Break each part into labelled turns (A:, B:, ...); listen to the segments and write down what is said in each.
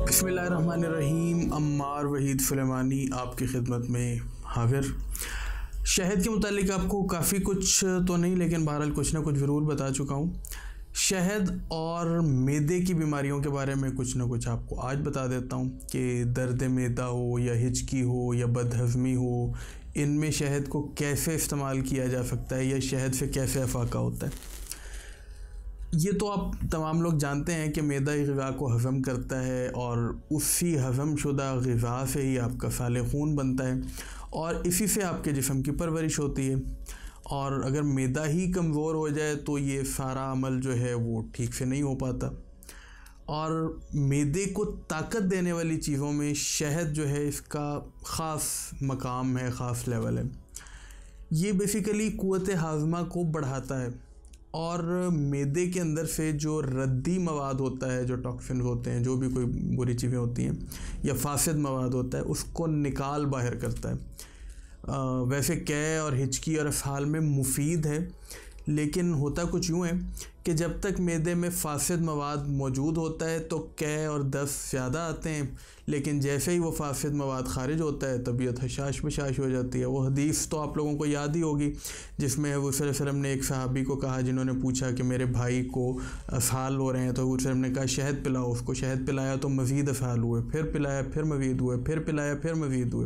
A: बिस्मिल्लाहिर्रहमानिर्रहीम। अम्मार वहीद सुलेमानी आपकी खिदमत में हाजिर। शहद के मुतालिक आपको काफ़ी कुछ तो नहीं, लेकिन बहरहाल कुछ ना कुछ ज़रूर बता चुका हूँ। शहद और मैदे की बीमारियों के बारे में कुछ ना कुछ आपको आज बता देता हूँ कि दर्द मैदा हो या हिचकी हो या बदहज़मी हो, इनमें शहद को कैसे इस्तेमाल किया जा सकता है या शहद से कैसे अफाका होता है। ये तो आप तमाम लोग जानते हैं कि मैदा ही ग़िज़ा को हज़म करता है और उसी हज़म शुदा ग़िज़ा से ही आपका साले खून बनता है और इसी से आपके जिस्म की परवरिश होती है। और अगर मैदा ही कमज़ोर हो जाए तो ये सारा अमल जो है वो ठीक से नहीं हो पाता। और मैदे को ताकत देने वाली चीज़ों में शहद जो है इसका ख़ास मकाम है, ख़ास लेवल है। ये बेसिकली क़ुव्वत हाज़मा को बढ़ाता है और मैदे के अंदर से जो रद्दी मवाद होता है, जो टॉक्सिन्स होते हैं, जो भी कोई बुरी चीज़ें होती हैं या फासिद मवाद होता है, उसको निकाल बाहर करता है। वैसे कै और हिचकी और इसहाल में मुफीद है, लेकिन होता कुछ यूँ है कि जब तक मैदे में फासिद मवाद मौजूद होता है तो कै और दस्त ज़्यादा आते हैं, लेकिन जैसे ही वो फासिद मवाद ख़ारिज होता है तबीयत हशाश बशाश हो जाती है। वो हदीस तो आप लोगों को याद ही होगी जिसमें हुज़ूर सल्लल्लाहु अलैहि वसल्लम ने एक सहाबी को कहा, जिन्होंने पूछा कि मेरे भाई को असहाल हो रहे हैं, तो हुज़ूर सल्लल्लाहु अलैहि वसल्लम ने कहा शहद पिलाओ उसको। शहद पिलाया तो मज़ीद असहाल हुए, फिर पिलाया फिर मज़ीद हुए, फिर पिलाया फिर मज़ीद हुए।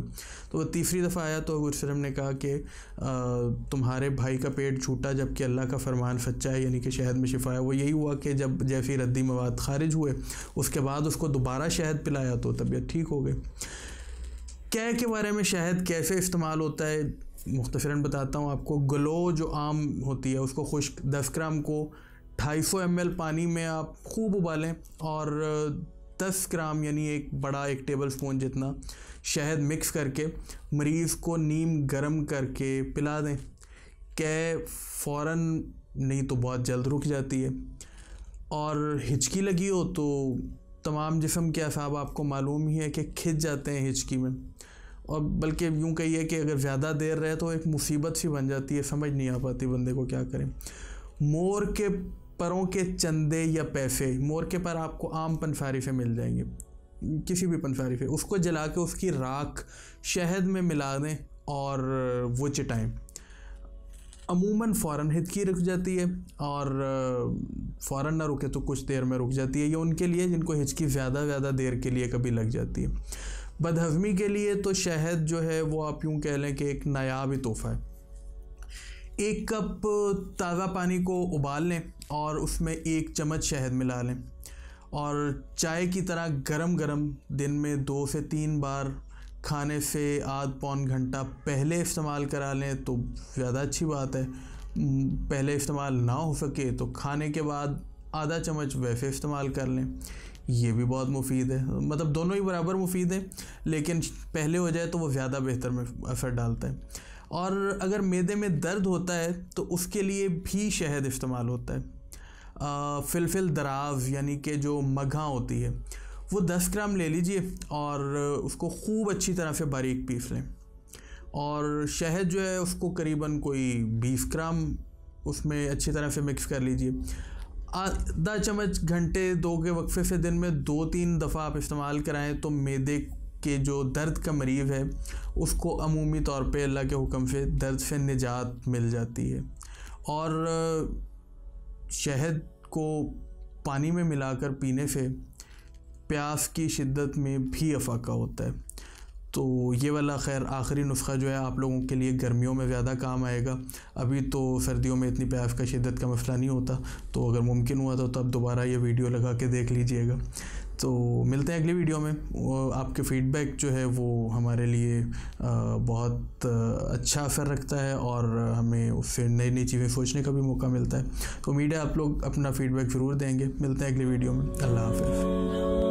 A: तो वह तीसरी दफ़ा आया तो हुज़ूर सल्लल्लाहु अलैहि वसल्लम ने कहा कि तुम्हारे भाई का पेट छूटा जबकि अल्लाह का फरमान सच्चा है, यानी कि शहद में शिफा है। वो यही हुआ कि जब जैसे रद्दी मवाद ख़ारिज हुए उसके बाद उसको दोबारा शहद पिलाया तो तबीयत ठीक हो गई। कै के बारे में शहद कैसे इस्तेमाल होता है मुख्तसरन बताता हूँ आपको। गलो जो आम होती है उसको खुश्क 10 ग्राम को 250 ml पानी में आप खूब उबालें और 10 ग्राम यानी एक टेबल स्पून जितना शहद मिक्स करके मरीज़ को नीम गर्म करके पिला दें। कै फ़ौरन नहीं तो बहुत जल्द रुक जाती है। और हिचकी लगी हो तो तमाम जिस्म के असाब आपको मालूम ही है कि खिंच जाते हैं हिचकी में, और बल्कि यूँ कहिए कि अगर ज़्यादा देर रहे तो एक मुसीबत सी बन जाती है, समझ नहीं आ पाती बंदे को क्या करें। मोर के परों के चंदे या पैसे, मोर के पर आपको आम पंसारी से मिल जाएंगे, किसी भी पंसारी से, उसको जला के उसकी राख शहद में मिला दें और वो चिटाएँ। अमूमन फ़ौरन हिचकी रुक जाती है और फ़ौरन ना रुके तो कुछ देर में रुक जाती है। ये उनके लिए जिनको हिचकी ज़्यादा देर के लिए कभी लग जाती है। बदहज़मी के लिए तो शहद जो है वो आप यूँ कह लें कि एक नायाब ही तोहफ़ा है। 1 कप ताज़ा पानी को उबाल लें और उसमें 1 चम्मच शहद मिला लें और चाय की तरह गरम दिन में 2 से 3 बार खाने से आध पौन घंटा पहले इस्तेमाल करा लें तो ज़्यादा अच्छी बात है। पहले इस्तेमाल ना हो सके तो खाने के बाद आधा चम्मच वैसे इस्तेमाल कर लें, ये भी बहुत मुफीद है। मतलब दोनों ही बराबर मुफीद है, लेकिन पहले हो जाए तो वो ज़्यादा बेहतर में असर डालता है। और अगर मैदे में दर्द होता है तो उसके लिए भी शहद इस्तेमाल होता है। फिलफिल दराज यानी कि जो मघा होती है वो 10 ग्राम ले लीजिए और उसको खूब अच्छी तरह से बारीक पीस लें। और शहद जो है उसको करीबन कोई 20 ग्राम उसमें अच्छी तरह से मिक्स कर लीजिए। आधा चम्मच घंटे 2 के वक्फे से दिन में 2-3 दफ़ा आप इस्तेमाल कराएं तो मैदे के जो दर्द का मरीज़ है उसको अमूमी तौर पे अल्लाह के हुक्म से दर्द से निजात मिल जाती है। और शहद को पानी में मिलाकर पीने से प्यास की शिद्दत में भी अफाका होता है। तो ये वाला खैर आखिरी नुस्खा जो है आप लोगों के लिए गर्मियों में ज़्यादा काम आएगा। अभी तो सर्दियों में इतनी प्यास का शिद्दत का मसला नहीं होता, तो अगर मुमकिन हुआ तो तब दोबारा ये वीडियो लगा के देख लीजिएगा। तो मिलते हैं अगली वीडियो में। आपके फ़ीडबैक जो है वो हमारे लिए बहुत अच्छा असर रखता है और हमें उससे नई चीज़ें सोचने का भी मौका मिलता है। तो उम्मीद है आप लोग अपना फ़ीडबैक ज़रूर देंगे। मिलते हैं अगली वीडियो में। अल्लाह हाफ़िज़।